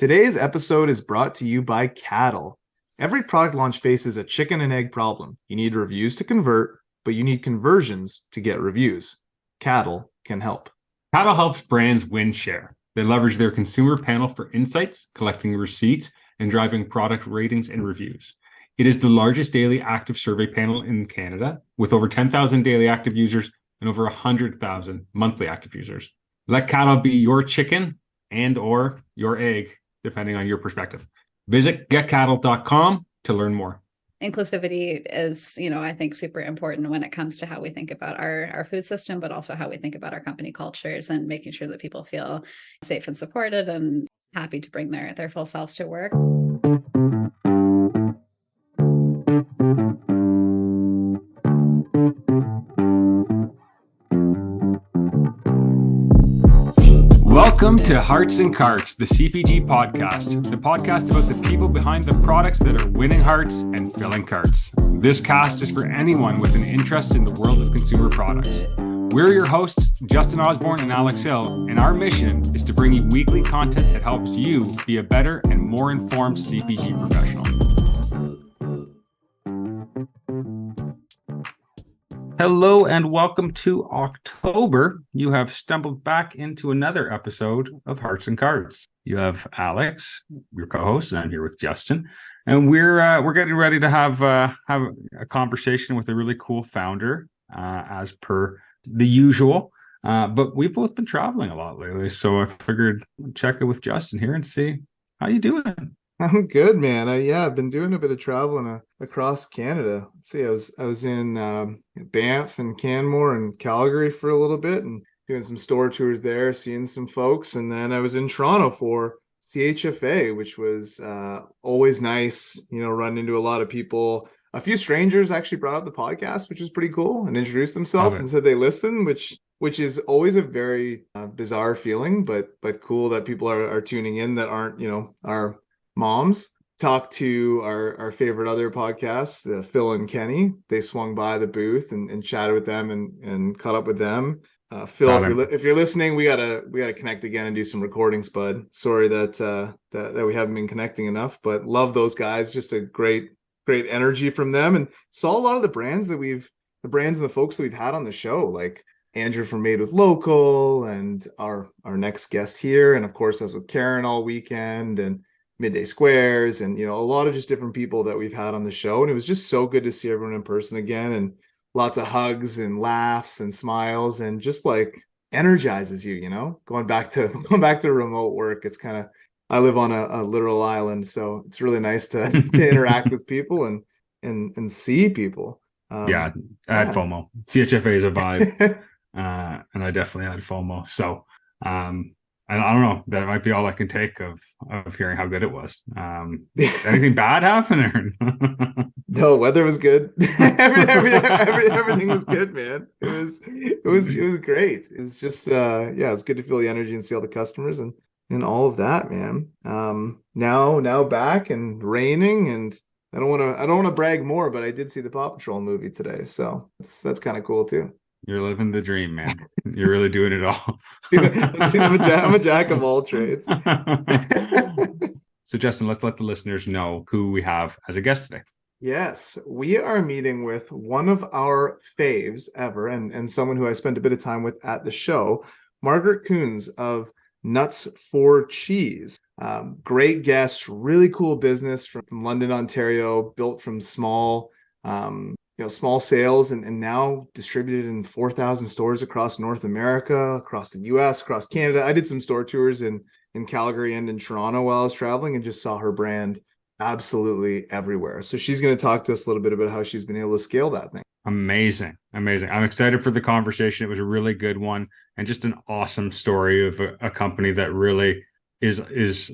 Today's episode is brought to you by cattle. Every product launch faces a chicken and egg problem. You need reviews to convert, but you need conversions to get reviews. Cattle can help. Cattle helps brands win share. They leverage their consumer panel for insights, collecting receipts, and driving product ratings and reviews. It is the largest daily active survey panel in Canada, with over 10,000 daily active users and over 100,000 monthly active users. Let cattle be your chicken and or your egg, depending on your perspective. Visit getcattle.com to learn more. Inclusivity is, I think super important when it comes to how we think about our food system, but also how we think about our company cultures and making sure that people feel safe and supported and happy to bring their full selves to work. Welcome to Hearts and Carts, the CPG podcast, the podcast about the people behind the products that are winning hearts and filling carts. This cast is for anyone with an interest in the world of consumer products. We're your hosts, Justin Osborne and Alex Hill, and our mission is to bring you weekly content that helps you be a better and more informed CPG professional. Hello and welcome to October. You have stumbled back into another episode of Hearts and Carts. You have Alex, your co-host, and I'm here with Justin, and we're getting ready to have a conversation with a really cool founder, as per the usual. But we've both been traveling a lot lately, so I figured I'd check it with Justin here and see how you doing. I'm good, man. I've been doing a bit of traveling across Canada. Let's see, I was in Banff and Canmore and Calgary for a little bit and doing some store tours there, seeing some folks. And then I was in Toronto for CHFA, which was always nice, running into a lot of people. A few strangers actually brought up the podcast, which was pretty cool, and introduced themselves and said they listen, which is always a very bizarre feeling, but cool that people are tuning in that aren't, our moms. Talked to our favorite other podcasts, Phil and Kenny. They swung by the booth and chatted with them and caught up with them. Phil, if you're listening, we gotta connect again and do some recordings, bud. Sorry that we haven't been connecting enough, but love those guys. Just a great energy from them, and saw a lot of the brands and the folks that we've had on the show, like Andrew from Made with Local and our next guest here, and of course I was with Karen all weekend and Midday Squares, and a lot of just different people that we've had on the show. And it was just so good to see everyone in person again, and lots of hugs and laughs and smiles, and just like energizes you, going back to remote work. It's kind of, I live on a literal island, so it's really nice to interact with people and see people. I had FOMO. CHFA is a vibe. And I definitely had FOMO. So and I don't know, that might be all I can take of hearing how good it was. Anything bad happen? No, weather was good. Everything was good, man. It was great. It's just it's good to feel the energy and see all the customers and all of that, man. Now back and raining, and I don't want to brag more, but I did see the Paw Patrol movie today, so that's kind of cool too. You're living the dream, man. You're really doing it all. I'm a jack of all trades. So, Justin, let's let the listeners know who we have as a guest today. Yes, we are meeting with one of our faves ever, and someone who I spent a bit of time with at the show, Margaret Coons of Nuts for Cheese. Great guest, really cool business from London, Ontario, built from small sales and now distributed in 4,000 stores across North America, across the US, across Canada. I did some store tours in Calgary and in Toronto while I was traveling, and just saw her brand absolutely everywhere. So she's going to talk to us a little bit about how she's been able to scale that thing. Amazing. I'm excited for the conversation. It was a really good one, and just an awesome story of a company that really is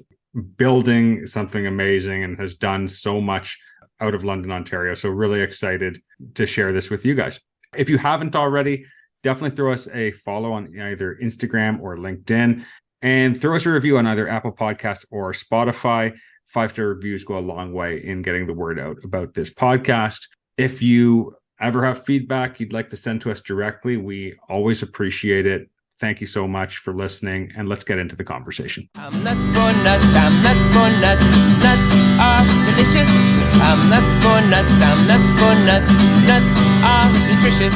building something amazing and has done so much out of London, Ontario. So really excited to share this with you guys. If you haven't already, definitely throw us a follow on either Instagram or LinkedIn, and throw us a review on either Apple Podcasts or Spotify. 5-star reviews go a long way in getting the word out about this podcast. If you ever have feedback you'd like to send to us directly, we always appreciate it. Thank you so much for listening, and let's get into the conversation. I'm nuts for nuts, I'm nuts for nuts. Nuts are delicious. I'm nuts for nuts, I'm nuts for nuts. Nuts are nutritious.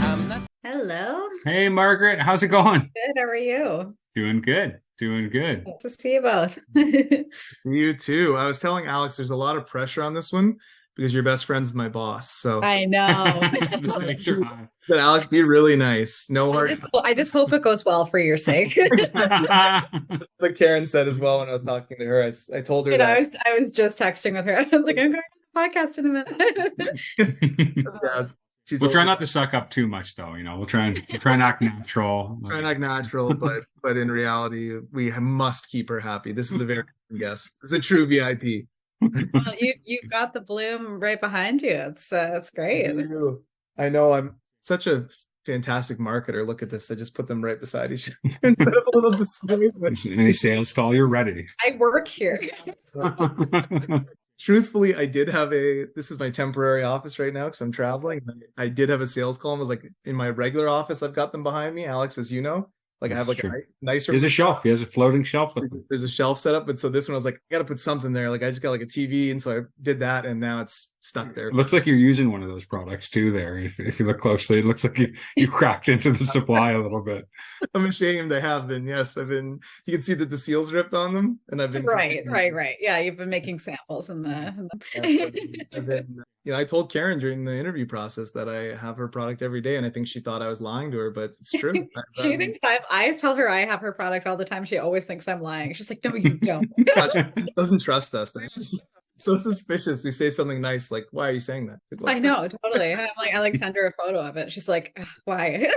I'm nuts. Hello. Hey, Margaret, how's it going? Good. How are you? Doing good. Doing good. Nice to see you both. You too. I was telling Alex there's a lot of pressure on this one because you're best friends with my boss. So I know. Make sure I- but Alex, be really nice. No hard. I just hope it goes well for your sake. Like Karen said as well when I was talking to her. I told her You know, that. I was just texting with her. I was like, I'm going to the podcast in a minute. Yeah, she's We'll try always- not to suck up too much, though. We'll try and act natural. try and act natural, but in reality, we must keep her happy. This is a very good guest. It's a true VIP. Well, you've got the bloom right behind you. It's great. I know. I'm such a fantastic marketer. Look at this. I just put them right beside each other instead of a little beside. Any sales call, you're ready. I work here. Truthfully, I did have this is my temporary office right now because I'm traveling. I did have a sales call and was like, in my regular office, I've got them behind me. Alex, as you know, like I have like That's a nicer. There's a shelf. He has a floating shelf with him. There's a shelf set up, but so this one I was like, I gotta put something there. Like I just got like a TV, and so I did that, and now it's stuck there. It looks like you're using one of those products too there. If you look closely, it looks like you cracked into the supply a little bit. I'm ashamed. I have been. Yes, I've been. You can see that the seals ripped on them, and I've been Right. Yeah, you've been making samples in the. I've been, I told Karen during the interview process that I have her product every day, and I think she thought I was lying to her, but it's true. She thinks I tell her I have her product all the time. She always thinks I'm lying. She's like, no, you don't. doesn't trust us. It's just so suspicious. We say something nice, like, "Why are you saying that?" It's like, I know, totally. And I'm like, I send her a photo of it. She's like, why?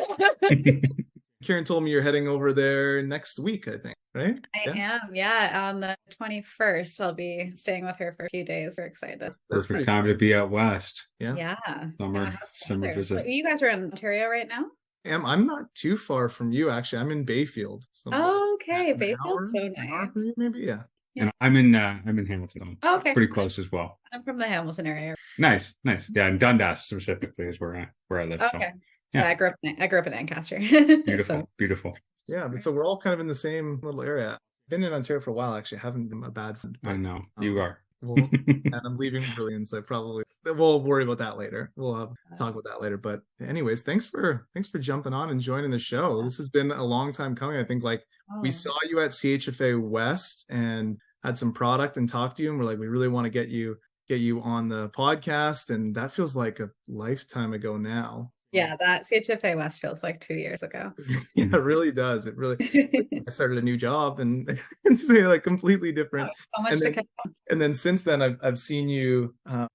Karen told me you're heading over there next week, I think, right? I am. Yeah. On the 21st, I'll be staying with her for a few days. We're excited. That's Perfect pretty time to be out west. Yeah. Yeah. Summer how's the summer weather? visit. So you guys are in Ontario right now? I'm not too far from you, actually. I'm in Bayfield. So Oh, okay. an Bayfield's hour- so an hour nice. from you, maybe, yeah. And I'm in Hamilton. Oh, okay. Pretty close as well. I'm from the Hamilton area. Nice. Yeah, and Dundas specifically is where I live. So Okay. yeah. Yeah, I grew up in Ancaster. beautiful, beautiful. Yeah, but so we're all kind of in the same little area. Been in Ontario for a while, actually. I haven't been a bad friend. I know you are. Well, and I'm leaving Brilliant, so we'll worry about that later. We'll talk about that later. But anyways, thanks for jumping on and joining the show. This has been a long time coming. I think we saw you at CHFA West and had some product and talked to you, and we're like, we really want to get you on the podcast, and that feels like a lifetime ago now. Yeah, that CHFA West feels like 2 years ago. Yeah, it really does. It really. I started a new job and it's like completely different. So much to catch up. And then since then, I've seen you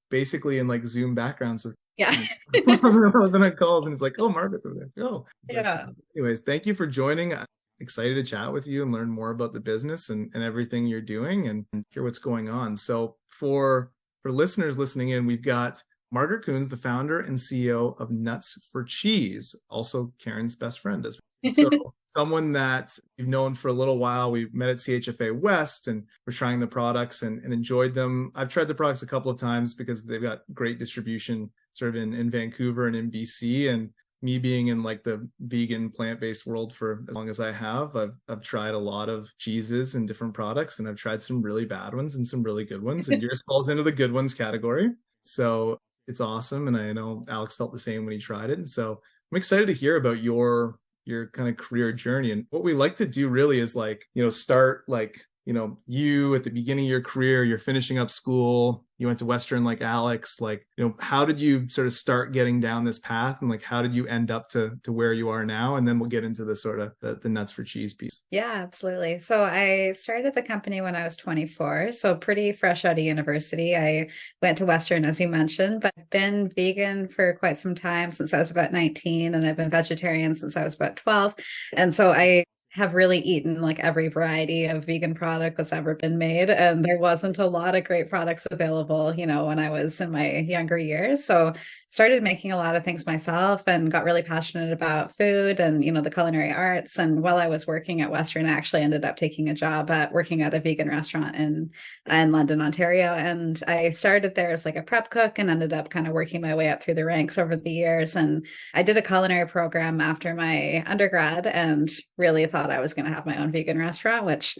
basically in like Zoom backgrounds with. Yeah. Then I called and it's like, oh, Margaret's over there. It's like, oh, Yeah. Anyways, thank you for joining. I'm excited to chat with you and learn more about the business and everything you're doing and hear what's going on. So for listeners listening in, we've got Margaret Coons, the founder and CEO of Nuts for Cheese, also Karen's best friend as well. So someone that you've known for a little while. We met at CHFA West and we're trying the products and enjoyed them. I've tried the products a couple of times because they've got great distribution sort of in Vancouver and in BC. And me being in like the vegan plant-based world for as long as I have, I've tried a lot of cheeses and different products, and I've tried some really bad ones and some really good ones. And yours falls into the good ones category. So it's awesome. And I know Alex felt the same when he tried it. And so I'm excited to hear about your kind of career journey. And what we like to do really is start you at the beginning of your career, you're finishing up school, you went to Western like Alex, how did you sort of start getting down this path and how did you end up to where you are now? And then we'll get into the sort of the Nuts for Cheese piece. Yeah, absolutely. So I started the company when I was 24, so pretty fresh out of university. I went to Western, as you mentioned, but I've been vegan for quite some time, since I was about 19, and I've been vegetarian since I was about 12. And so I have really eaten like every variety of vegan product that's ever been made. And there wasn't a lot of great products available, when I was in my younger years. So started making a lot of things myself and got really passionate about food and, the culinary arts. And while I was working at Western, I actually ended up taking a job working at a vegan restaurant in London, Ontario. And I started there as like a prep cook and ended up kind of working my way up through the ranks over the years. And I did a culinary program after my undergrad and really thought I was going to have my own vegan restaurant, which,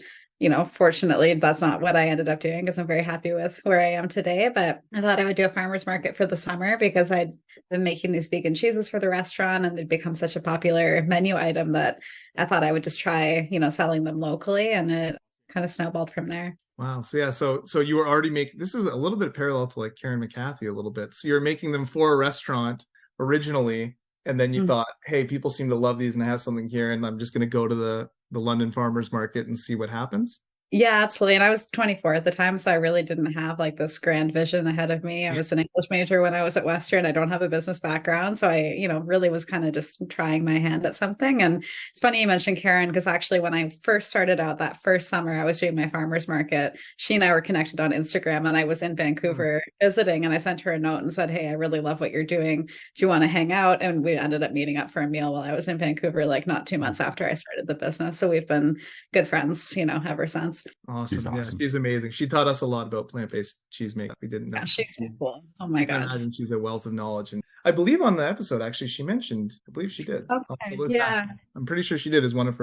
fortunately, that's not what I ended up doing because I'm very happy with where I am today. But I thought I would do a farmer's market for the summer because I'd been making these vegan cheeses for the restaurant and they'd become such a popular menu item that I thought I would just try, selling them locally. And it kind of snowballed from there. Wow. So yeah, so you were already making, this is a little bit parallel to like Karen McCarthy a little bit. So you're making them for a restaurant originally, and then you thought, hey, people seem to love these and I have something here, and I'm just going to go to the London farmers market and see what happens. Yeah, absolutely. And I was 24 at the time, so I really didn't have like this grand vision ahead of me. I was an English major when I was at Western. I don't have a business background. So I, really was kind of just trying my hand at something. And it's funny you mentioned Karen, because actually when I first started out that first summer, I was doing my farmer's market. She and I were connected on Instagram and I was in Vancouver visiting, and I sent her a note and said, hey, I really love what you're doing. Do you want to hang out? And we ended up meeting up for a meal while I was in Vancouver, like not 2 months after I started the business. So we've been good friends, ever since. Awesome. Yeah, she's amazing. She taught us a lot about plant-based cheese making. We didn't know. Yeah, she's so cool. Oh my God. I imagine she's a wealth of knowledge. And I believe on the episode, actually, she mentioned, I believe she did. Okay. Yeah. I'm pretty sure she did as one of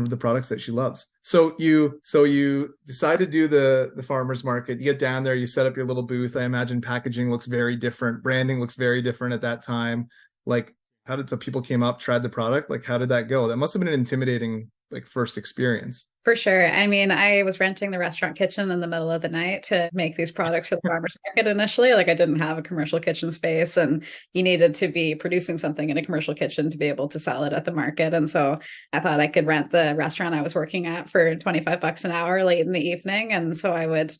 the products that she loves. So you decide to do the farmer's market. You get down there, you set up your little booth. I imagine packaging looks very different. Branding looks very different at that time. Like, how did some people came up, tried the product? Like, how did that go? That must have been an intimidating, like, first experience. For sure. I mean, I was renting the restaurant kitchen in the middle of the night to make these products for the farmers market initially. Like I didn't have a commercial kitchen space and you needed to be producing something in a commercial kitchen to be able to sell it at the market. And so I thought I could rent the restaurant I was working at for $25 an hour late in the evening. And so I would,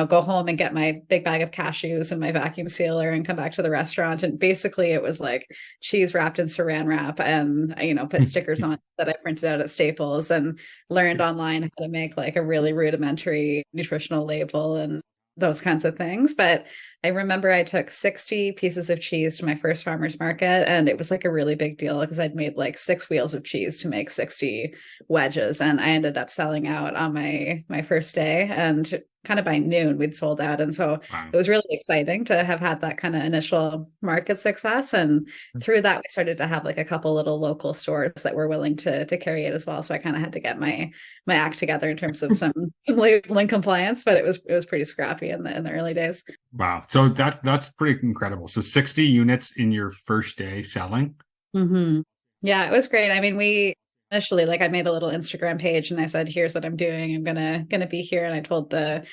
go home and get my big bag of cashews and my vacuum sealer and come back to the restaurant. And basically it was like cheese wrapped in saran wrap and, put stickers on that I printed out at Staples and learned online how to make like a really rudimentary nutritional label and those kinds of things. But I remember I took 60 pieces of cheese to my first farmer's market, and it was like a really big deal because I'd made like 6 wheels of cheese to make 60 wedges. And I ended up selling out on my first day, and kind of by noon we'd sold out. And so It was really exciting to have had that kind of initial market success. And through that, we started to have like a couple little local stores that were willing to carry it as well. So I kind of had to get my act together in terms of some labeling compliance, but it was pretty scrappy in the early days. Wow. So that's pretty incredible. So 60 units in your first day selling. Mm-hmm. Yeah, it was great. I mean, we initially, like I made a little Instagram page and I said, here's what I'm doing. I'm gonna be here. And I told the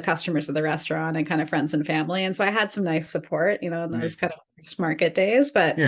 customers of the restaurant and kind of friends and family. And so I had some nice support, in those kind of first market days. But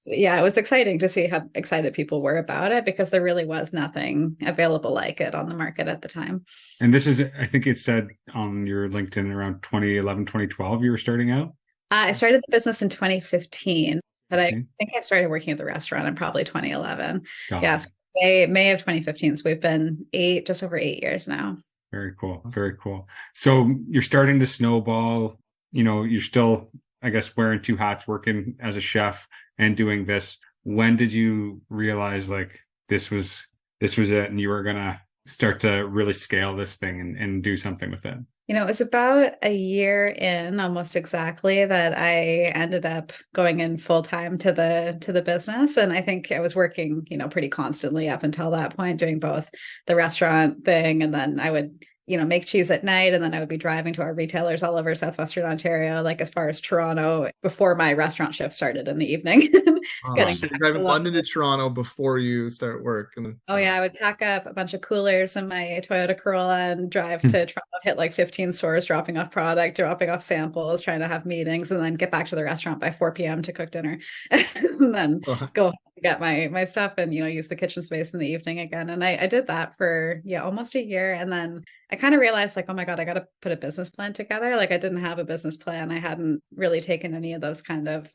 yeah, it was exciting to see how excited people were about it because there really was nothing available like it on the market at the time. And this is, I think it said on your LinkedIn around 2011, 2012, you were starting out? I started the business in 2015, but I think I started working at the restaurant in probably 2011. Yes. May of 2015. So we've been just over 8 years now. Very cool. Very cool. So you're starting to snowball, you're still, I guess, wearing 2 hats, working as a chef and doing this. When did you realize like this was it and you were going to start to really scale this thing and do something with it? It was about a year in almost exactly that I ended up going in full time to the business. And I think I was working, pretty constantly up until that point, doing both the restaurant thing. And then I would, make cheese at night. And then I would be driving to our retailers all over Southwestern Ontario, like as far as Toronto before my restaurant shift started in the evening. So you're driving London to Toronto before you start work. I would pack up a bunch of coolers in my Toyota Corolla and drive to Toronto, hit like 15 stores, dropping off product, dropping off samples, trying to have meetings, and then get back to the restaurant by 4 p.m. to cook dinner. And then go get my stuff and, use the kitchen space in the evening again. And I did that for, almost a year. And then I kind of realized like, oh my God, I got to put a business plan together. Like I didn't have a business plan. I hadn't really taken any of those kind of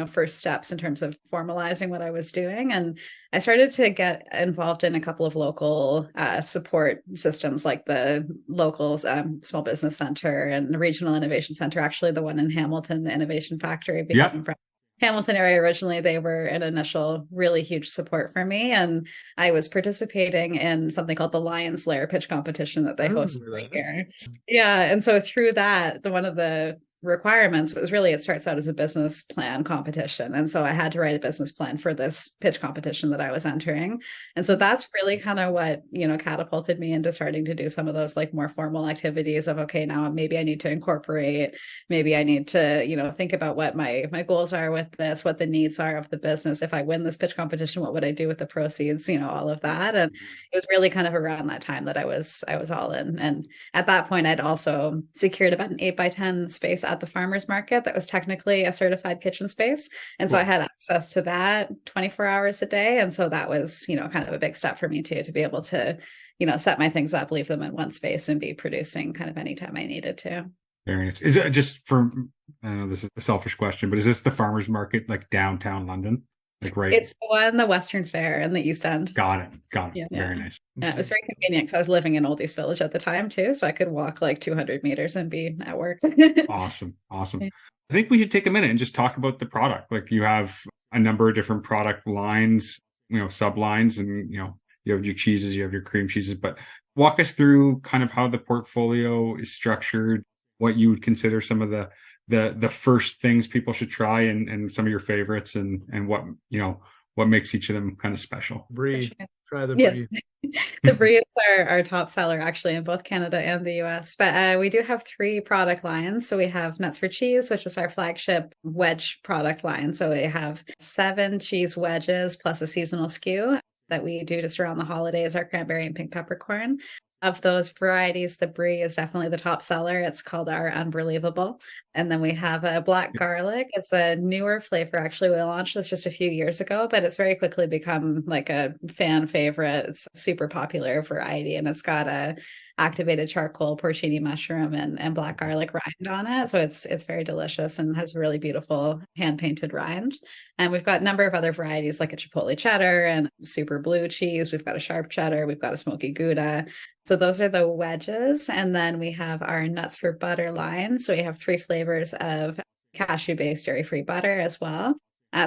first steps in terms of formalizing what I was doing. And I started to get involved in a couple of local support systems, like the local small business center and the regional innovation center, actually the one in Hamilton, the Innovation Factory, because I'm from Hamilton area originally. They were an initial really huge support for me. And I was participating in something called the Lions Lair pitch competition that they host every year. Yeah. And so through that, one of the requirements was really, it starts out as a business plan competition. And so I had to write a business plan for this pitch competition that I was entering. And so that's really kind of what, catapulted me into starting to do some of those like more formal activities of, okay, now maybe I need to incorporate, maybe I need to, think about what my goals are with this, what the needs are of the business. If I win this pitch competition, what would I do with the proceeds, all of that. And it was really kind of around that time that I was all in. And at that point, I'd also secured about an 8x10 space at the farmers market that was technically a certified kitchen space. And so I had access to that 24 hours a day. And so that was, kind of a big step for me too, to be able to, set my things up, leave them in one space and be producing kind of anytime I needed to. Very nice. Is it just for, I know this is a selfish question, but is this the farmers market, like downtown London? Like right. It's the Western Fair in the East End. Got it. Yeah. Very nice. Yeah, it was very convenient because I was living in Oldies Village at the time too, so I could walk like 200 meters and be at work. Awesome. I think we should take a minute and just talk about the product. Like you have a number of different product lines, sublines, and you have your cheeses, you have your cream cheeses. But walk us through kind of how the portfolio is structured, what you would consider some of the first things people should try, and some of your favorites, and what makes each of them kind of special. Brie, try the brie. The brie is our top seller actually in both Canada and the US. But we do have 3 product lines. So we have Nuts for Cheese, which is our flagship wedge product line. So we have 7 cheese wedges plus a seasonal SKU that we do just around the holidays, our cranberry and pink peppercorn. Of those varieties, the brie is definitely the top seller. It's called our Unbelievable. And then we have a black garlic. It's a newer flavor. Actually, we launched this just a few years ago, but it's very quickly become like a fan favorite. It's a super popular variety, and it's got a activated charcoal, porcini mushroom, and black garlic rind on it. So it's very delicious and has really beautiful hand-painted rind. And we've got a number of other varieties like a chipotle cheddar and super blue cheese. We've got a sharp cheddar. We've got a smoky Gouda. So those are the wedges. And then we have our Nuts for Butter line. So we have 3 flavors of cashew-based dairy-free butter as well.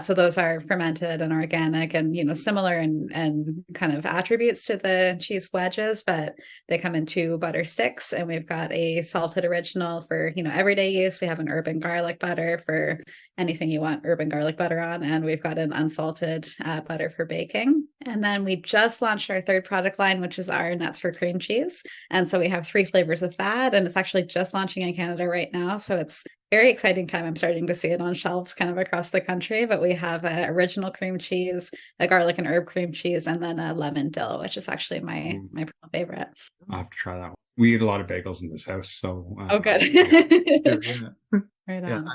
So those are fermented and organic and, similar and kind of attributes to the cheese wedges, but they come in 2 butter sticks. And we've got a salted original for, everyday use. We have an urban garlic butter for anything you want urban garlic butter on. And we've got an unsalted butter for baking. And then we just launched our 3rd product line, which is our Nuts for Cream Cheese. And so we have 3 flavors of that. And it's actually just launching in Canada right now. So it's very exciting time. I'm starting to see it on shelves kind of across the country, but we have an original cream cheese, a garlic and herb cream cheese, and then a lemon dill, which is actually my favorite. I'll have to try that one. We eat a lot of bagels in this house, so good. Yeah. Right on.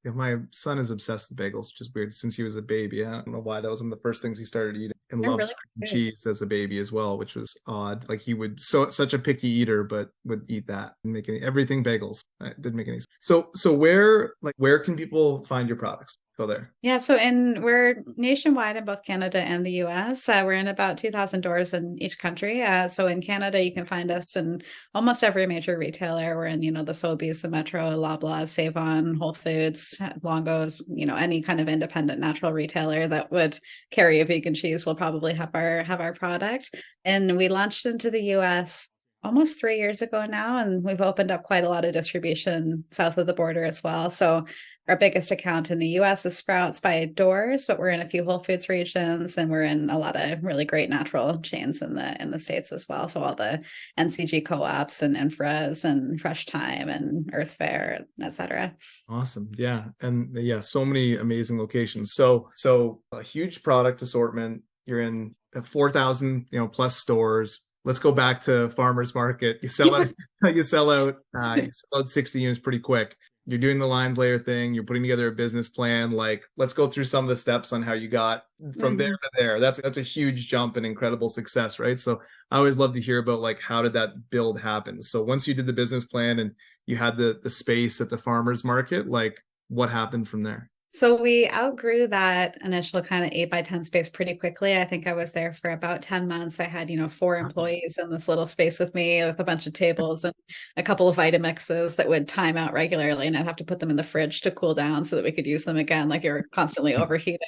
My son is obsessed with bagels, which is weird since he was a baby. I don't know why that was one of the first things he started eating, and loved really cheese as a baby as well, which was odd. Like he would such a picky eater, but would eat that and make everything bagels. It didn't make any sense. So where can people find your products? Go there. Yeah, so we're nationwide in both Canada and the US. We're in about 2,000 doors in each country. So in Canada, you can find us in almost every major retailer. We're in, the Sobeys, the Metro, Loblaws, Save-On, Whole Foods, Longo's, any kind of independent natural retailer that would carry a vegan cheese will probably have our product. And we launched into the US almost 3 years ago now, and we've opened up quite a lot of distribution south of the border as well. So our biggest account in the US is Sprouts by Doors, but we're in a few Whole Foods regions, and we're in a lot of really great natural chains in the States as well. So all the NCG co-ops and Fres and Fresh Time and Earth Fare, et cetera. Awesome. Yeah. And so many amazing locations. So a huge product assortment. You're in 4,000, plus stores. Let's go back to farmers market. You sell out, you sell out 60 units pretty quick. You're doing the Lions Lair thing. You're putting together a business plan. Like, let's go through some of the steps on how you got from there to there. That's a huge jump and incredible success, right? So I always love to hear about like, how did that build happen? So once you did the business plan and you had the space at the farmers market, like what happened from there? So we outgrew that initial kind of 8 by 10 space pretty quickly. I think I was there for about 10 months. I had, 4 employees in this little space with me with a bunch of tables and a couple of Vitamixes that would time out regularly. And I'd have to put them in the fridge to cool down so that we could use them again. Like you're constantly overheating.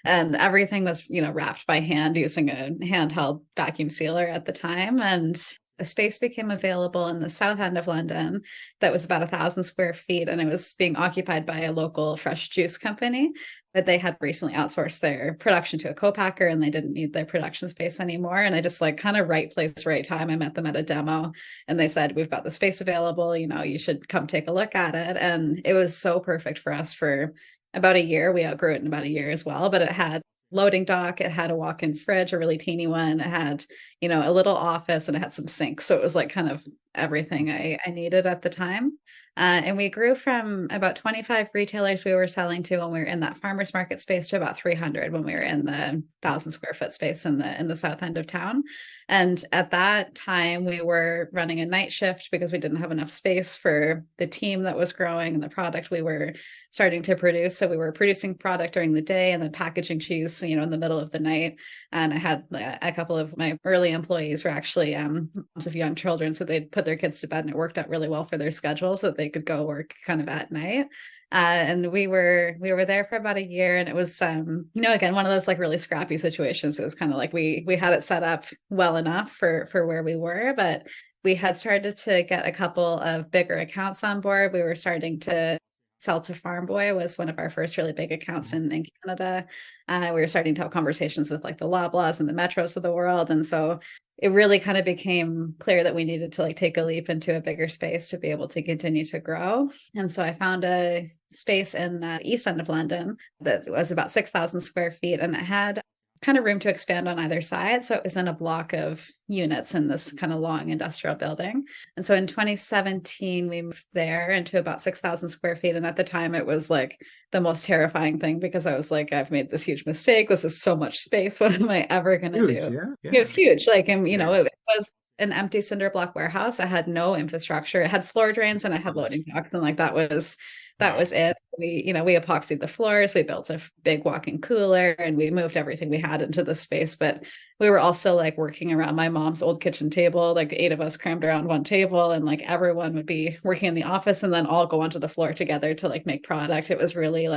And everything was, wrapped by hand using a handheld vacuum sealer at the time. And a space became available in the south end of London that was about 1,000 square feet, and it was being occupied by a local fresh juice company. But they had recently outsourced their production to a co-packer, and they didn't need their production space anymore. And I just kind of right place, right time. I met them at a demo, and they said, "We've got the space available. You should come take a look at it." And it was so perfect for us for about a year. We outgrew it in about a year as well, but it had loading dock, it had a walk-in fridge, a really teeny one, it had a little office, and it had some sinks, so it was kind of everything I needed at the time. And we grew from about 25 retailers we were selling to when we were in that farmers market space to about 300 when we were in the 1,000 square foot space in the south end of town. And at that time, we were running a night shift because we didn't have enough space for the team that was growing and the product we were starting to produce. So we were producing product during the day and then packaging cheese, in the middle of the night. And I had a couple of my early employees were actually moms of young children, so they'd put their kids to bed, and it worked out really well for their schedule so that they could go work kind of at night. And we were there for about a year, and it was again one of those really scrappy situations. It was kind of we had it set up well enough for where we were, but we had started to get a couple of bigger accounts on board. We were starting to sell to Farm Boy, was one of our first really big accounts in Canada. We were starting to have conversations with the Loblaws and the Metros of the world, and so it really kind of became clear that we needed to take a leap into a bigger space to be able to continue to grow. And so I found a space in the east end of London that was about 6,000 square feet, and it had kind of room to expand on either side. So it was in a block of units in this kind of long industrial building. And so in 2017, we moved there into about 6,000 square feet. And at the time, it was the most terrifying thing because I was I've made this huge mistake. This is so much space. What am I ever going to do? Yeah. It was huge. It was an empty cinder block warehouse. I had no infrastructure. It had floor drains and I had loading docks. And that was it. We epoxied the floors. We built a big walk-in cooler and we moved everything we had into the space. But we were also working around my mom's old kitchen table, 8 of us crammed around one table, and everyone would be working in the office and then all go onto the floor together to make product. It was really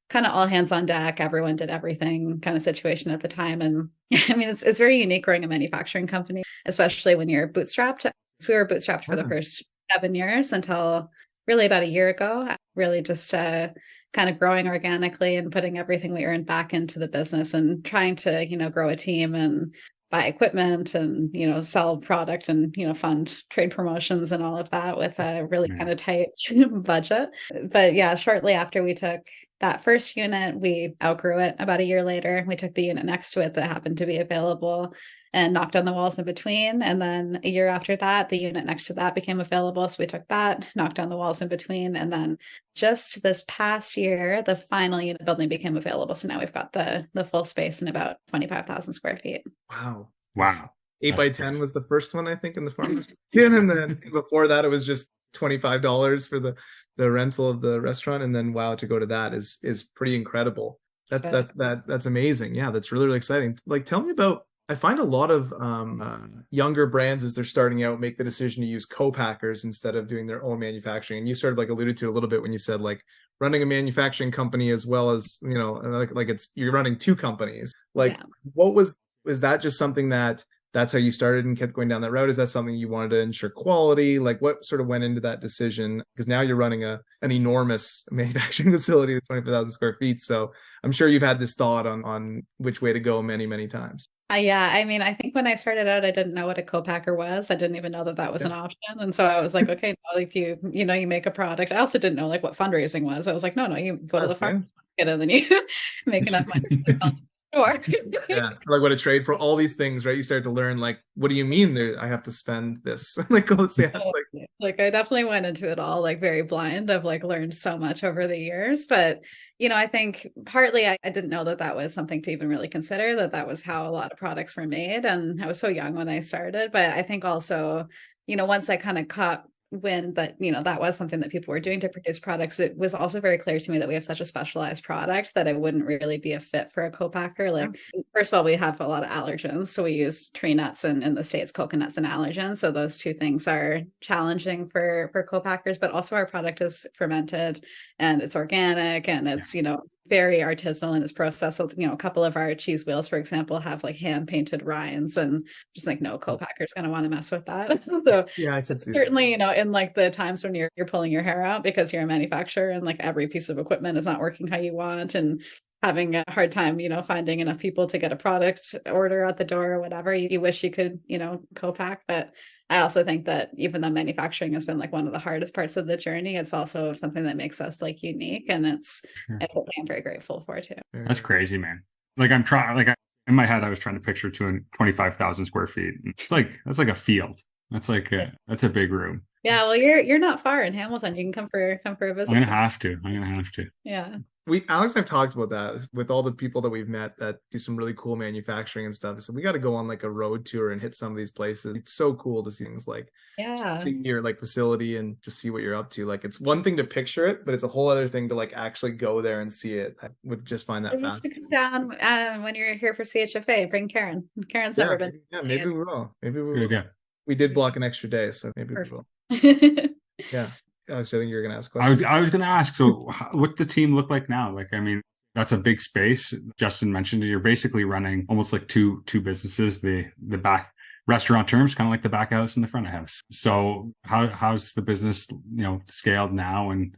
kind of all hands on deck. Everyone did everything kind of situation at the time. And I mean, it's very unique growing a manufacturing company, especially when you're bootstrapped. So we were bootstrapped for the first 7 years until really about a year ago, really just kind of growing organically and putting everything we earned back into the business and trying to, grow a team and buy equipment and, sell product and, fund trade promotions and all of that with a really kind of tight budget. But yeah, shortly after we took that first unit, we outgrew it about a year later. We took the unit next to it that happened to be available and knocked on the walls in between. And then a year after that, the unit next to that became available. So we took that, knocked on the walls in between. And then just this past year, the final unit building became available. So now we've got the full space in about 25,000 square feet. Wow. 8 by 10 was the first one, I think, in the farmers. And then before that, it was just $25 for the rental of the restaurant. And then, wow, to go to that is pretty incredible. That's amazing. Yeah, that's really, really exciting. Tell me about, I find a lot of younger brands as they're starting out make the decision to use co-packers instead of doing their own manufacturing. And you sort of alluded to a little bit when you said running a manufacturing company as well as, it's you're running 2 companies. Is that just something that's how you started and kept going down that route? Is that something you wanted to ensure quality? What sort of went into that decision? Because now you're running an enormous manufacturing facility with 25,000 square feet. So I'm sure you've had this thought on which way to go many, many times. Yeah. I mean, I think when I started out, I didn't know what a co-packer was. I didn't even know that was an option. And so I was okay, no, if you make a product. I also didn't know what fundraising was. I was no, you go to the farm and then you make enough money. Sure. Yeah, what a trade for all these things, right? You start to learn what do you mean I have to spend this? I definitely went into it all very blind. I've learned so much over the years, but I think partly I didn't know that was something to even really consider, that was how a lot of products were made, and I was so young when I started. But I think also once I kind of caught when that was something that people were doing to produce products, it was also very clear to me that we have such a specialized product that it wouldn't really be a fit for a co-packer. Like, first of all, we have a lot of allergens. So we use tree nuts and in the States, coconuts and allergens. So those two things are challenging for co-packers, but also our product is fermented and it's organic and it's, very artisanal in its process. So, a couple of our cheese wheels, for example, have like hand painted rinds, and just like no co-packer is going to want to mess with that. So yeah, I can see certainly, in like the times when you're pulling your hair out because you're a manufacturer and like every piece of equipment is not working how you want and having a hard time, finding enough people to get a product order at the door or whatever, you wish you could, co-pack. But I also think that even though manufacturing has been like one of the hardest parts of the journey, it's also something that makes us like unique, and it's something I'm very grateful for too. That's crazy, man. Like I'm trying, in my head, I was trying to picture 25,000 square feet. It's like, that's like a field. That's like, that's a big room. Yeah. Well, you're not far in Hamilton. You can come for a visit. I'm going to have to. Yeah. Alex and I've talked about that with all the people that we've met that do some really cool manufacturing and stuff. So we got to go on like a road tour and hit some of these places. It's so cool to see things like see your like facility and to see what you're up to. Like, it's one thing to picture it, but it's a whole other thing to like actually go there and see it. I would just find that fascinating. Come down when you're here for CHFA. Bring Karen. Karen's never been. Yeah, maybe we will. We did block an extra day, so maybe we will. Yeah. I think you're going to ask questions. I was going to ask, so what the team look like now? Like, I mean, that's a big space. Justin mentioned you're basically running almost like two businesses, the back restaurant terms, kind of like the back house and the front of house. So how's the business, scaled now, and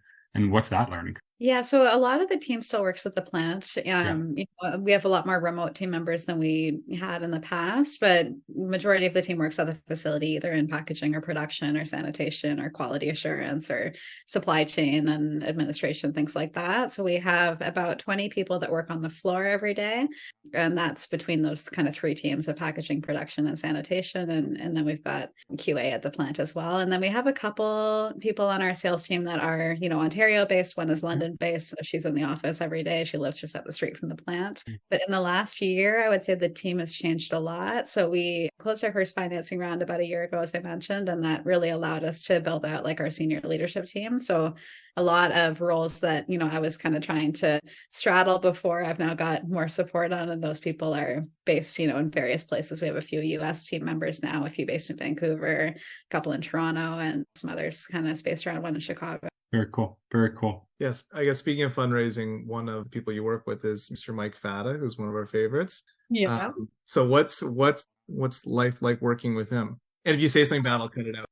what's that learning? Yeah, so a lot of the team still works at the plant. We have a lot more remote team members than we had in the past, but majority of the team works at the facility, either in packaging or production or sanitation or quality assurance or supply chain and administration, things like that. So we have about 20 people that work on the floor every day, and that's between those kind of three teams of packaging, production, and sanitation. And then we've got QA at the plant as well. And then we have a couple people on our sales team that are, Ontario based. One is London based. So she's in the office every day. She lives just up the street from the plant. But in the last year, I would say the team has changed a lot. So we closed our first financing round about a year ago, as I mentioned, and that really allowed us to build out like our senior leadership team. So a lot of roles that, I was kind of trying to straddle before, I've now got more support on, and those people are based, in various places. We have a few US team members now, a few based in Vancouver, a couple in Toronto, and some others kind of spaced around, one in Chicago. Very cool. Very cool. Yes. I guess speaking of fundraising, one of the people you work with is Mr. Mike Fata, who's one of our favorites. Yeah. So what's life like working with him? And if you say something bad, I'll cut it out.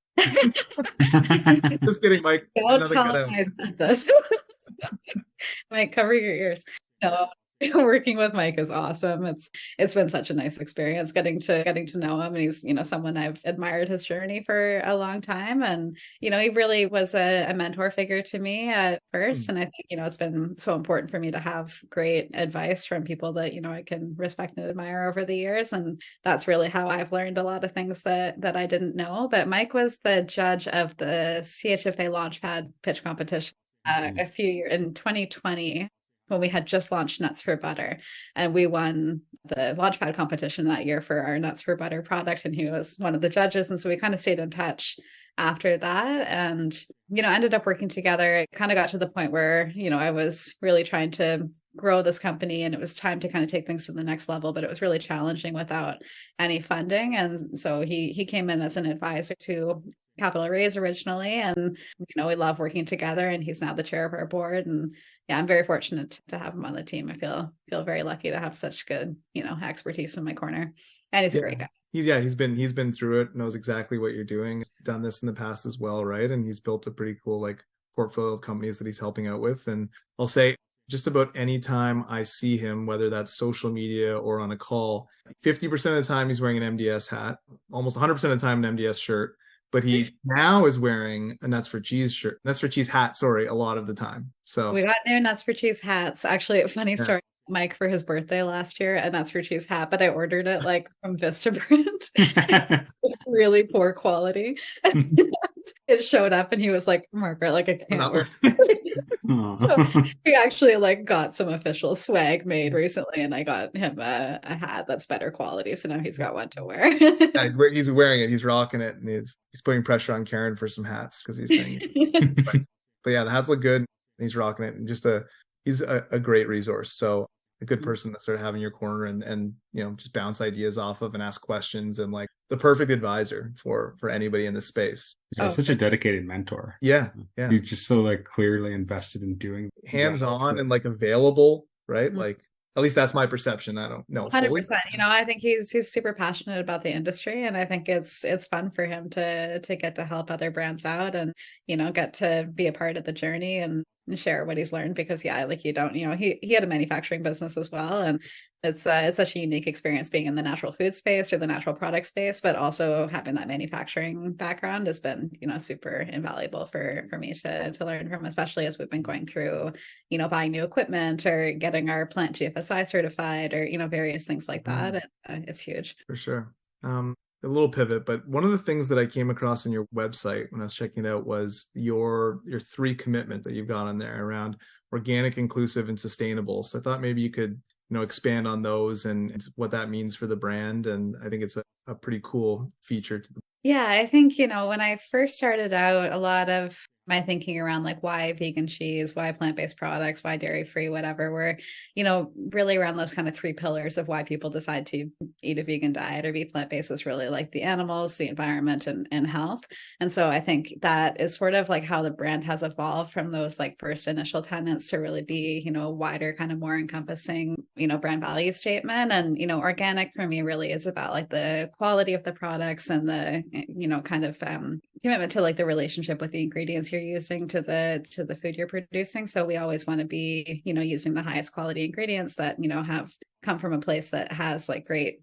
Just kidding, Mike. Don't tell this. Mike, cover your ears. No, working with Mike is awesome. It's been such a nice experience getting to know him, and he's someone I've admired his journey for a long time, and he really was a mentor figure to me at first, and I think it's been so important for me to have great advice from people that I can respect and admire over the years, and that's really how I've learned a lot of things that I didn't know. But Mike was the judge of the CHFA Launchpad pitch competition a few years in 2020. When we had just launched Nuts for Butter, and we won the Launchpad competition that year for our Nuts for Butter product, and he was one of the judges. And so we kind of stayed in touch after that, and ended up working together. It kind of got to the point where I was really trying to grow this company, and it was time to kind of take things to the next level, but it was really challenging without any funding. And so he came in as an advisor to Capital Raise originally, and we love working together, and he's now the chair of our board. And yeah, I'm very fortunate to have him on the team. I feel very lucky to have such good, expertise in my corner. And he's a great guy. He's been through it, knows exactly what you're doing, done this in the past as well, right? And he's built a pretty cool like portfolio of companies that he's helping out with. And I'll say just about any time I see him, whether that's social media or on a call, 50% of the time he's wearing an MDS hat, almost 100% of the time an MDS shirt. But he now is wearing a Nuts for Cheese hat, a lot of the time. So we got new Nuts for Cheese hats. Actually, a funny story. Mike, for his birthday last year, a Nuts for Cheese hat, but I ordered it like from Vistaprint. Really poor quality. it showed up and he was like, Margaret, like, I can't wear so Oh. he actually like got some official swag made recently, and I got him a hat that's better quality, so now he's got one to wear. Yeah, he's wearing it, he's rocking it, and he's putting pressure on Karen for some hats because he's saying but yeah, the hats look good. He's rocking it, and he's a great resource. So a good person to sort of have in your corner and just bounce ideas off of and ask questions, and like the perfect advisor for anybody in this space. He's such a dedicated mentor. Yeah. He's just so like clearly invested in doing hands-on and like available, right? Like at least that's my perception. I don't know 100%. fully. I think he's super passionate about the industry, and I think it's fun for him to get to help other brands out and get to be a part of the journey and share what he's learned, because like he had a manufacturing business as well, and it's such a unique experience being in the natural food space or the natural product space, but also having that manufacturing background has been super invaluable for me to learn from, especially as we've been going through buying new equipment or getting our plant GFSI certified or various things like that. It's huge for sure. A little pivot, but one of the things that I came across on your website when I was checking it out was your 3 commitments that you've got on there around organic, inclusive, and sustainable. So I thought maybe you could expand on those and what that means for the brand. And I think it's a pretty cool feature to the I think when I first started out, a lot of my thinking around like why vegan cheese, why plant-based products, why dairy-free, whatever, were, really around those kind of 3 pillars of why people decide to eat a vegan diet or be plant-based, was really like the animals, the environment, and health. And so I think that is sort of like how the brand has evolved from those like first initial tenets to really be, a wider kind of more encompassing, brand value statement. And, organic for me really is about like the quality of the products and the, kind of commitment to like the relationship with the ingredients you're using to the food you're producing. So we always want to be using the highest quality ingredients that have come from a place that has like great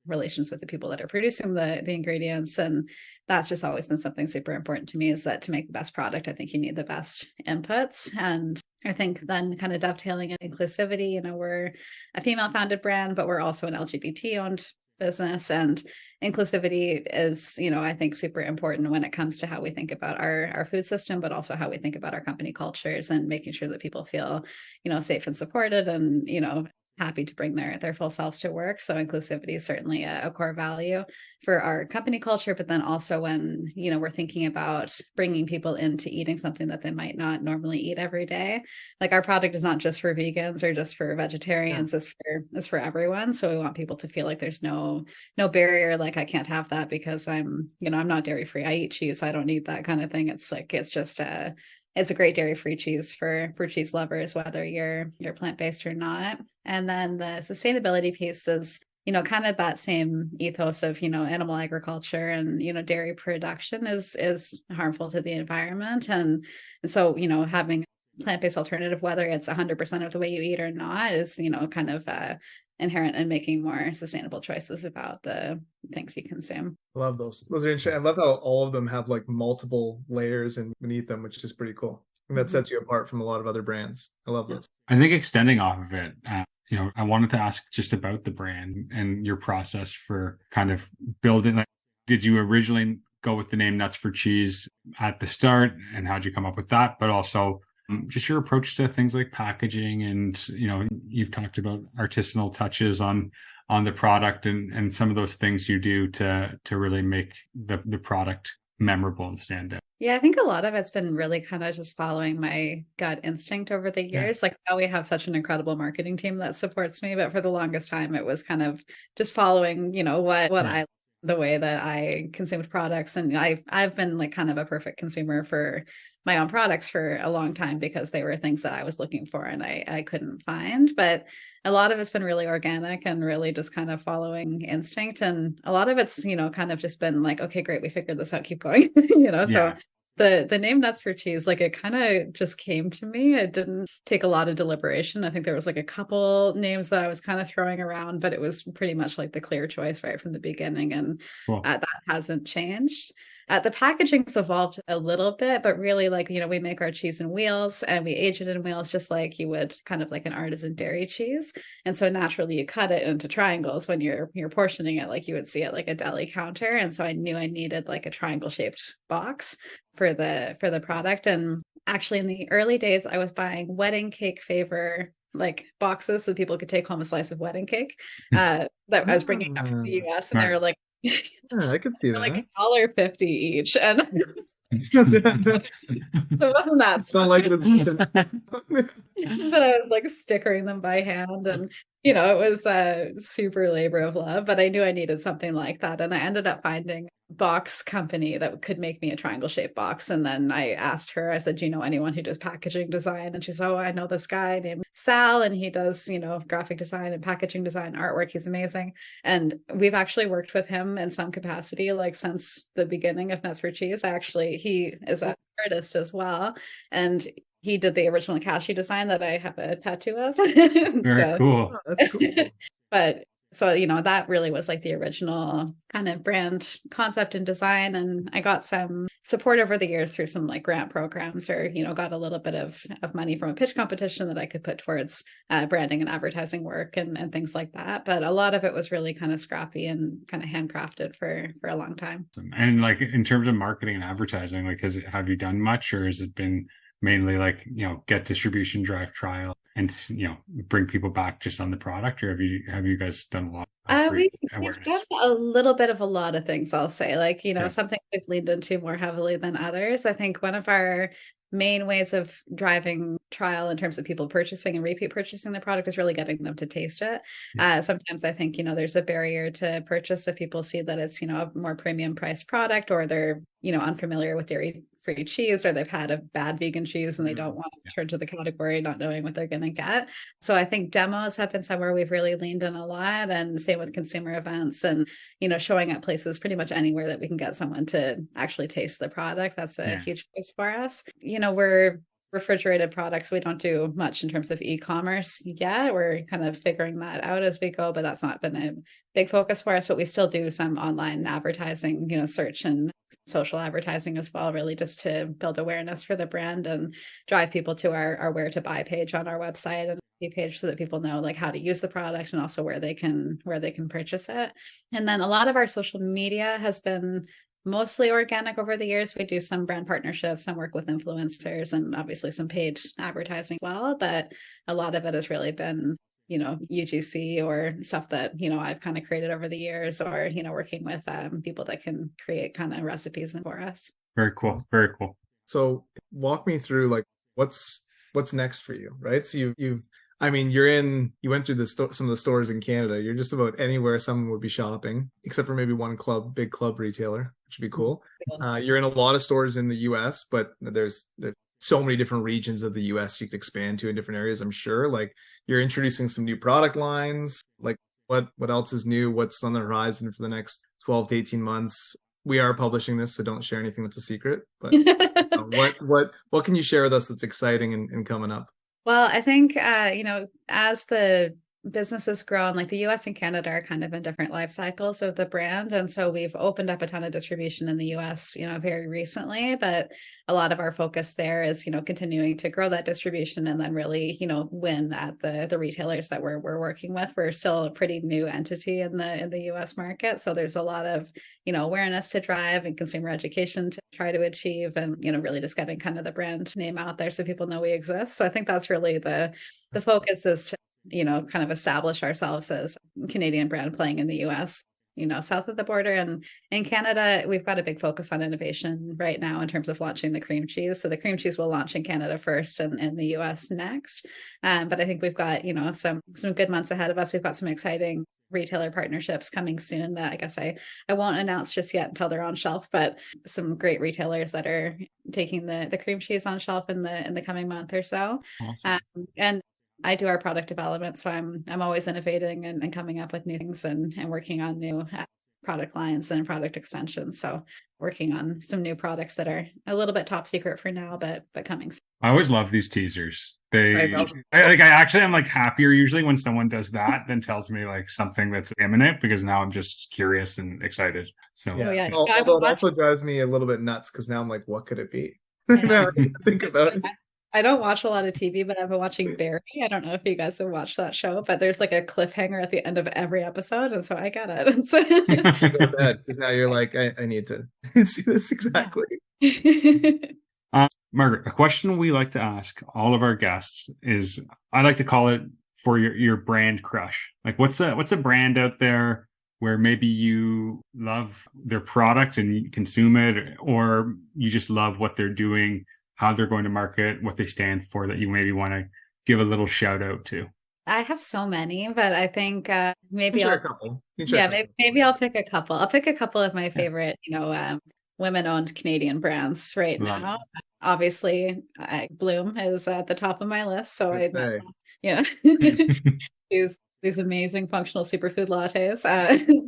relations with the people that are producing the ingredients. And that's just always been something super important to me, is that to make the best product, I think you need the best inputs. And I think then kind of dovetailing in inclusivity, we're a female founded brand, but we're also an LGBT owned business, and inclusivity is I think super important when it comes to how we think about our food system, but also how we think about our company cultures and making sure that people feel safe and supported and happy to bring their full selves to work. So inclusivity is certainly a core value for our company culture. But then also when we're thinking about bringing people into eating something that they might not normally eat every day, like our product is not just for vegans or just for vegetarians. It's for everyone. So we want people to feel like there's no barrier, like I can't have that because I'm not dairy free, I eat cheese, I don't need that kind of thing. It's like it's a great dairy-free cheese for cheese lovers, whether you're plant-based or not. And then the sustainability piece is, kind of that same ethos of, animal agriculture and, dairy production is harmful to the environment. And so, having a plant-based alternative, whether it's 100% of the way you eat or not, is, kind of inherent in making more sustainable choices about the things you consume. I love those. Those are interesting. I love how all of them have like multiple layers and beneath them, which is pretty cool. And that sets you apart from a lot of other brands. I love those. I think extending off of it, I wanted to ask just about the brand and your process for kind of building. Like, did you originally go with the name Nuts for Cheese at the start, and how'd you come up with that? But also just your approach to things like packaging, and you've talked about artisanal touches on the product and some of those things you do to really make the product memorable and stand out. Yeah, I think a lot of it's been really kind of just following my gut instinct over the years. Like now we have such an incredible marketing team that supports me, but for the longest time it was kind of just following, the way that I consumed products. And I've been like kind of a perfect consumer for my own products for a long time because they were things that I was looking for and I couldn't find. But a lot of it's been really organic and really just kind of following instinct. And a lot of it's, kind of just been like, okay, great, we figured this out, keep going, So the name Nuts for Cheese, like it kind of just came to me. It didn't take a lot of deliberation. I think there was like a couple names that I was kind of throwing around, but it was pretty much like the clear choice right from the beginning. And Cool. That hasn't changed. The packaging's evolved a little bit, but really, like, we make our cheese in wheels and we age it in wheels just like you would kind of like an artisan dairy cheese. And so naturally you cut it into triangles when you're portioning it, like you would see at like a deli counter. And so I knew I needed like a triangle shaped box for the product. And actually in the early days, I was buying wedding cake favor like boxes so people could take home a slice of wedding cake that I was bringing up from the US, and they were like, yeah, I could see like that. $1.50 each. And So so it wasn't that it's not like it was. but I was like stickering them by hand, and it was a super labor of love, but I knew I needed something like that, and I ended up finding a box company that could make me a triangle shaped box. And then I asked her, I said, do you know anyone who does packaging design? And she's, oh, I know this guy named Sal, and he does graphic design and packaging design artwork. He's amazing, and we've actually worked with him in some capacity like since the beginning of Nuts for Cheese. He is an artist as well, and he did the original cashew design that I have a tattoo of. Very cool. Oh, that's cool. But so, that really was like the original kind of brand concept and design. And I got some support over the years through some like grant programs, or, got a little bit of money from a pitch competition that I could put towards branding and advertising work and things like that. But a lot of it was really kind of scrappy and kind of handcrafted for a long time. And like in terms of marketing and advertising, like have you done much, or has it been mainly like, get distribution, drive trial, and bring people back just on the product? Or have you guys done a lot of we've done a little bit of a lot of things, I'll say, like, something we've leaned into more heavily than others. I think one of our main ways of driving trial in terms of people purchasing and repeat purchasing the product is really getting them to taste it. Sometimes I think, there's a barrier to purchase if people see that it's, a more premium priced product, or they're, unfamiliar with dairy-free cheese, or they've had a bad vegan cheese and they don't want to turn to the category not knowing what they're going to get. So I think demos have been somewhere we've really leaned in a lot, and same with consumer events, and showing up places pretty much anywhere that we can get someone to actually taste the product. That's a huge focus for us. We're refrigerated products. We don't do much in terms of e-commerce yet. We're kind of figuring that out as we go, but that's not been a big focus for us. But we still do some online advertising, search and social advertising as well, really just to build awareness for the brand and drive people to our where to buy page on our website and page, so that people know like how to use the product and also where they can purchase it. And then a lot of our social media has been mostly organic over the years. We do some brand partnerships, some work with influencers, and obviously some paid advertising as well. But a lot of it has really been, UGC or stuff that, I've kind of created over the years, or, working with people that can create kind of recipes for us. Very cool. Very cool. So walk me through like what's next for you, right? So you went through some of the stores in Canada. You're just about anywhere someone would be shopping, except for maybe one big club retailer, which would be cool. You're in a lot of stores in the US, but there's so many different regions of the US you could expand to in different areas, I'm sure. Like, you're introducing some new product lines. Like, what else is new? What's on the horizon for the next 12 to 18 months? We are publishing this, so don't share anything that's a secret. But what can you share with us that's exciting and coming up? Well, I think, as the business has grown, like the US and Canada are kind of in different life cycles of the brand. And so we've opened up a ton of distribution in the US, very recently, but a lot of our focus there is, continuing to grow that distribution and then really, win at the retailers that we're working with. We're still a pretty new entity in the US market. So there's a lot of, awareness to drive and consumer education to try to achieve, and, really just getting kind of the brand name out there so people know we exist. So I think that's really the focus, is to kind of establish ourselves as a Canadian brand playing in the US, south of the border. And in Canada, we've got a big focus on innovation right now in terms of launching the cream cheese. So the cream cheese will launch in Canada first and in the US next. But I think we've got, some good months ahead of us. We've got some exciting retailer partnerships coming soon that I guess I won't announce just yet until they're on shelf, but some great retailers that are taking the cream cheese on shelf in the coming month or so. Awesome. And I do our product development, so I'm always innovating and coming up with new things and working on new product lines and product extensions. So working on some new products that are a little bit top secret for now, but coming soon. I always love these teasers. I know. I'm like happier usually when someone does that than tells me like something that's imminent, because now I'm just curious and excited. So Oh, yeah. Although it also drives me a little bit nuts because now I'm like, what could it be? Yeah. Think about it. I don't watch a lot of TV, but I've been watching Barry. I don't know if you guys have watched that show, but there's like a cliffhanger at the end of every episode, and so I get it. And so Because now you're like, I need to see this exactly. Margaret, a question we like to ask all of our guests is, I like to call it for your brand crush. Like what's a brand out there where maybe you love their product and you consume it, or you just love what they're doing, how they're going to market, what they stand for, that you maybe want to give a little shout out to? I have so many, but I think maybe Share I'll a couple. maybe I'll pick a couple. I'll pick a couple of my favorite, women-owned Canadian brands right Love now. Obviously, Bloom is at the top of my list, so these amazing functional superfood lattes.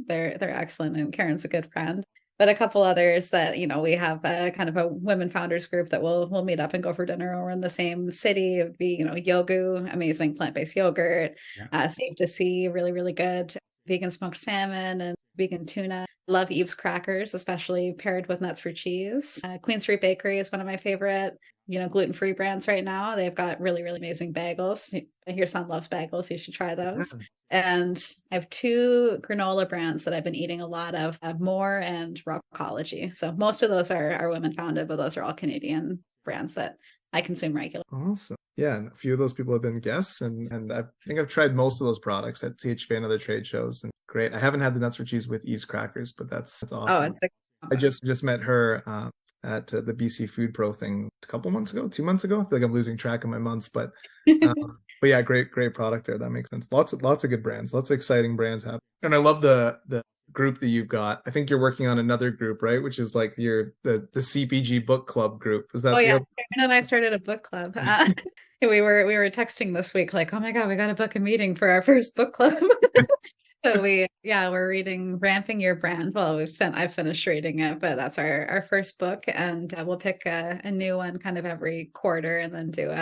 They're excellent, and Karen's a good friend. But a couple others that, we have a kind of a women founders group that we'll meet up and go for dinner, or in the same city. It'd be, Yogu, amazing plant-based yogurt, Safe to Sea, really, really good vegan smoked salmon and vegan tuna. Love Eve's crackers, especially paired with nuts for cheese. Queen Street Bakery is one of my favorite, gluten-free brands right now. They've got really, really amazing bagels. Your son loves bagels. You should try those. And I have 2 granola brands that I've been eating a lot of, More and Rockology. So most of those are women founded, but those are all Canadian brands that I consume regularly. Awesome. Yeah, and a few of those people have been guests, and I think I've tried most of those products at THV and other trade shows, and great. I haven't had the nuts for cheese with Eve's crackers, but that's awesome. I just met her at the BC Food Pro thing a couple months ago, 2 months ago. I feel like I'm losing track of my months, but yeah, great product there. That makes sense. Lots of good brands, lots of exciting brands happen. And I love the group that you've got. I think you're working on another group, right? Which is like the CPG book club group. Is that? Oh yeah, Karen and I started a book club. We were texting this week like, oh my God, we got to book a meeting for our first book club. So we're reading Ramping Your Brand. Well, I've finished reading it, but that's our first book, and we'll pick a new one kind of every quarter, and then do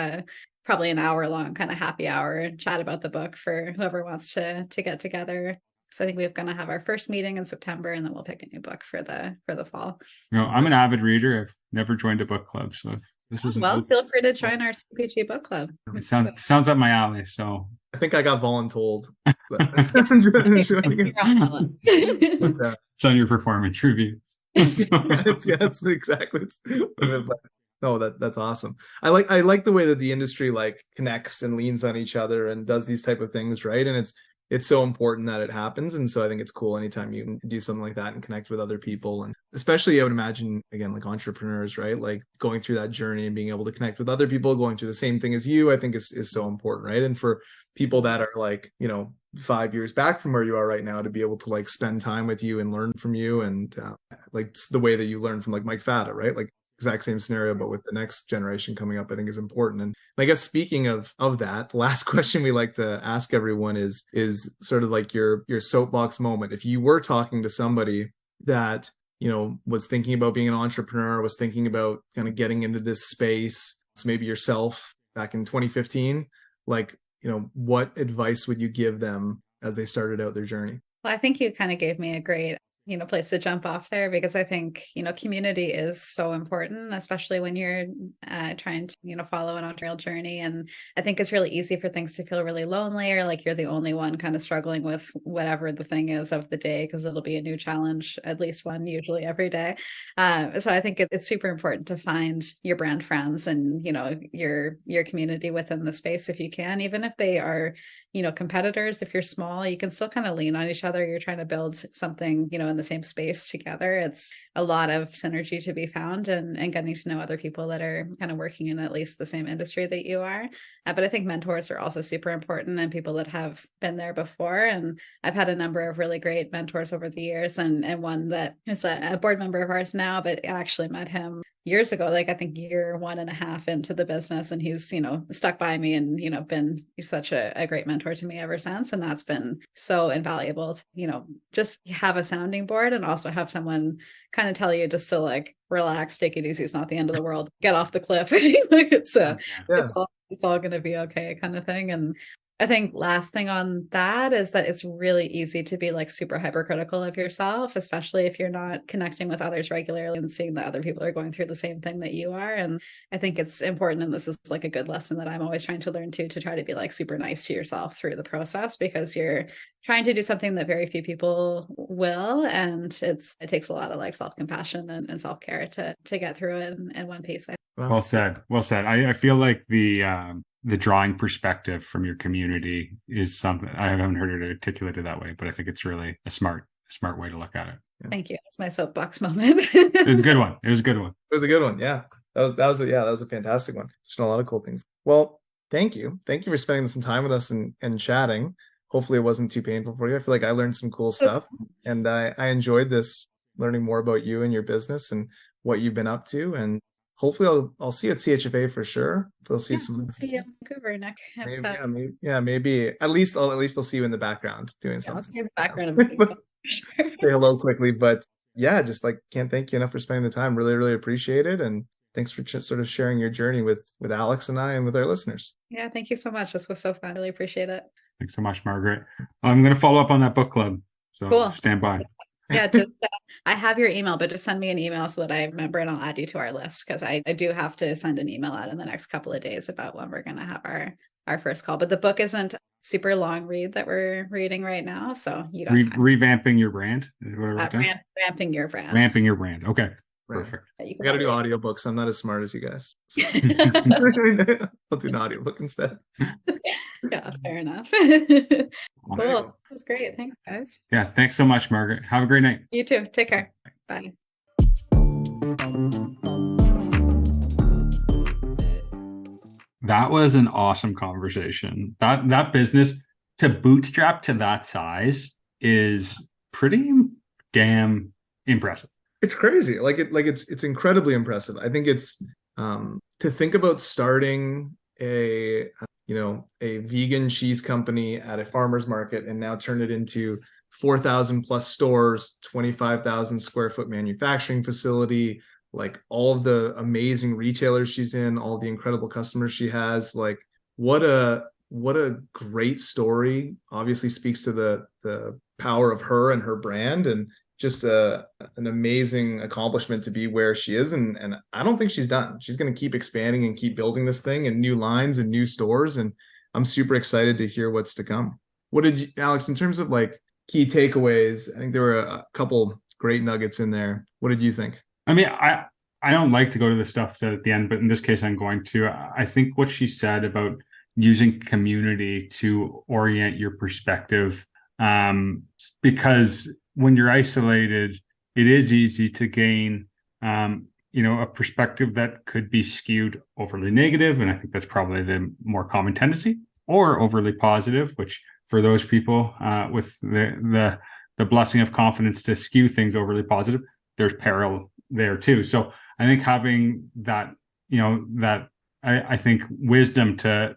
probably an hour long kind of happy hour and chat about the book for whoever wants to get together. So I think we're going to have our first meeting in September, and then we'll pick a new book for the fall. I'm an avid reader. I've never joined a book club, so if this is feel free to join our CPG book club. It sounds up my alley. So I think I got voluntold. It's on your performance review. That's exactly. No, that's awesome. I like the way that the industry like connects and leans on each other and does these type of things, right? And it's so important that it happens. And so I think it's cool anytime you can do something like that and connect with other people. And especially I would imagine, again, like entrepreneurs, right? Like going through that journey and being able to connect with other people going through the same thing as you, I think is so important, right? And for people that are like, 5 years back from where you are right now, to be able to like spend time with you and learn from you, and like the way that you learn from like Mike Fata, right? Like exact same scenario, but with the next generation coming up, I think is important. And I guess speaking of that, the last question we like to ask everyone is sort of like your soapbox moment. If you were talking to somebody that, was thinking about being an entrepreneur, was thinking about kind of getting into this space, so maybe yourself back in 2015, like, what advice would you give them as they started out their journey? Well, I think you kind of gave me a great place to jump off there, because I think, community is so important, especially when you're trying to, follow an entrepreneurial journey. And I think it's really easy for things to feel really lonely, or like you're the only one kind of struggling with whatever the thing is of the day, because it'll be a new challenge, at least one, usually every day. So I think it's super important to find your brand friends and, your community within the space if you can, even if they are, competitors. If you're small, you can still kind of lean on each other. You're trying to build something, in the same space together. It's a lot of synergy to be found, and getting to know other people that are kind of working in at least the same industry that you are. But I think mentors are also super important, and people that have been there before. And I've had a number of really great mentors over the years, and one that is a board member of ours now, but I actually met him years ago, like I think year 1.5 into the business, and he's, stuck by me and, been such a great mentor to me ever since. And that's been so invaluable to, just have a sounding board and also have someone kind of tell you just to like relax, take it easy. It's not the end of the world. Get off the cliff. Like it's all going to be okay kind of thing. And I think last thing on that is that it's really easy to be like super hypercritical of yourself, especially if you're not connecting with others regularly and seeing that other people are going through the same thing that you are. And I think it's important, and this is like a good lesson that I'm always trying to learn too, to try to be like super nice to yourself through the process, because you're trying to do something that very few people will. And it takes a lot of like self-compassion and self-care to get through it in one piece. Well said. Well said. I feel like the drawing perspective from your community is something I haven't heard it articulated that way, but I think it's really a smart way to look at it. Yeah. Thank you. That's my soapbox moment. It was a good one. It was a good one. It was a good one. Yeah. That was a fantastic one. There's a lot of cool things. Well, thank you. Thank you for spending some time with us and chatting. Hopefully it wasn't too painful for you. I feel like I learned some cool stuff, and I enjoyed this, learning more about you and your business and what you've been up to. And hopefully I'll see you at CHFA for sure. I'll see see you in Vancouver, Nick. Maybe at least I'll see you in the background doing something. I'll see you in the background. Say hello quickly, but yeah, just like can't thank you enough for spending the time. Really, really appreciate it, and thanks for sort of sharing your journey with Alex and I and with our listeners. Yeah, thank you so much. This was so fun. Really appreciate it. Thanks so much, Margaret. I'm going to follow up on that book club, so cool. Stand by. Yeah, just I have your email, but just send me an email so that I remember, and I'll add you to our list, because I do have to send an email out in the next couple of days about when we're going to have our first call. But the book isn't super long read that we're reading right now, so you got time. Revamping your brand. Ramping your brand. Ramping your brand. Okay. Right. Perfect. I got to do audiobooks. I'm not as smart as you guys. So. I'll do an audiobook instead. Yeah, fair enough. Awesome. Cool. That was great. Thanks, guys. Yeah. Thanks so much, Margaret. Have a great night. You too. Take care. Bye. That was an awesome conversation. That business to bootstrap to that size is pretty damn impressive. It's crazy. It's incredibly impressive. I think it's to think about starting a vegan cheese company at a farmer's market and now turn it into 4,000 plus stores, 25,000 square foot manufacturing facility, like all of the amazing retailers she's in, all the incredible customers she has. Like what a great story. Obviously speaks to the power of her and her brand, and just an amazing accomplishment to be where she is. And I don't think she's done. She's going to keep expanding and keep building this thing, and new lines and new stores. And I'm super excited to hear what's to come. What did you, Alex, in terms of like key takeaways? I think there were a couple great nuggets in there. What did you think? I mean, I don't like to go to the stuff said at the end, but in this case, I'm going to. I think what she said about using community to orient your perspective, because when you're isolated, it is easy to gain, a perspective that could be skewed overly negative. And I think that's probably the more common tendency, or overly positive, which for those people with the blessing of confidence to skew things overly positive, there's peril there too. So I think having that, I think wisdom to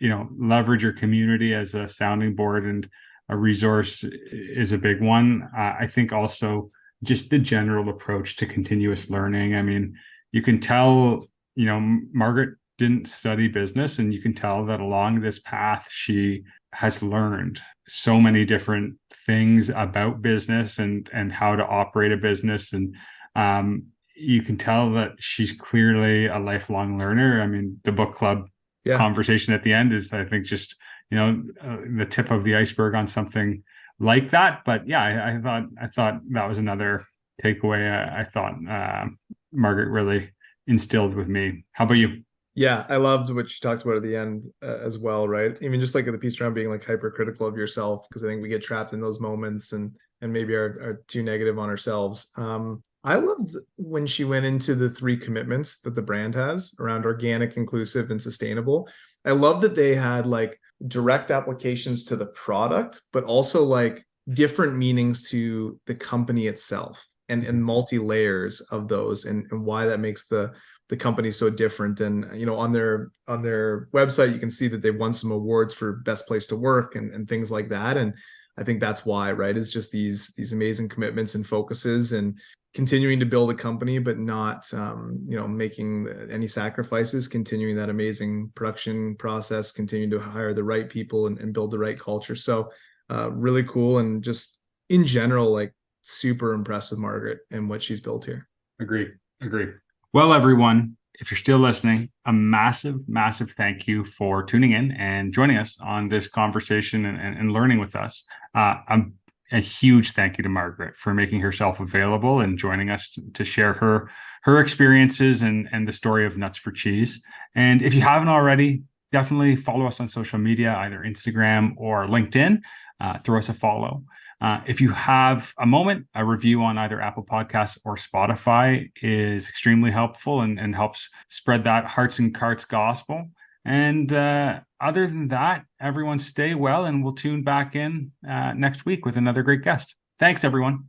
leverage your community as a sounding board and a resource is a big one. I think also just the general approach to continuous learning. I mean, you can tell, Margaret didn't study business, and you can tell that along this path, she has learned so many different things about business and how to operate a business. And you can tell that she's clearly a lifelong learner. I mean, the book club conversation at the end is, I think, just the tip of the iceberg on something like that. But yeah, I thought that was another takeaway. I thought Margaret really instilled with me. How about you? Yeah, I loved what you talked about at the end as well, right? Even just like the piece around being like hypercritical of yourself, because I think we get trapped in those moments and maybe are too negative on ourselves. I loved when she went into the 3 commitments that the brand has around organic, inclusive, and sustainable. I love that they had like direct applications to the product, but also like different meanings to the company itself. and multi layers of those, and why that makes the company so different. And on their website, you can see that they've won some awards for best place to work and things like that. And I think that's why, right, it's just these amazing commitments and focuses, and continuing to build a company, but not making any sacrifices, continuing that amazing production process, continuing to hire the right people and build the right culture. So really cool. And just in general, like, super impressed with Margaret and what she's built here. Agree. Well, everyone, if you're still listening, a massive thank you for tuning in and joining us on this conversation and learning with us. A huge thank you to Margaret for making herself available and joining us to share her experiences and the story of Nuts for Cheese. And if you haven't already, definitely follow us on social media, either Instagram or LinkedIn. Throw us a follow. If you have a moment, a review on either Apple Podcasts or Spotify is extremely helpful and helps spread that hearts and carts gospel. And other than that, everyone stay well, and we'll tune back in next week with another great guest. Thanks, everyone.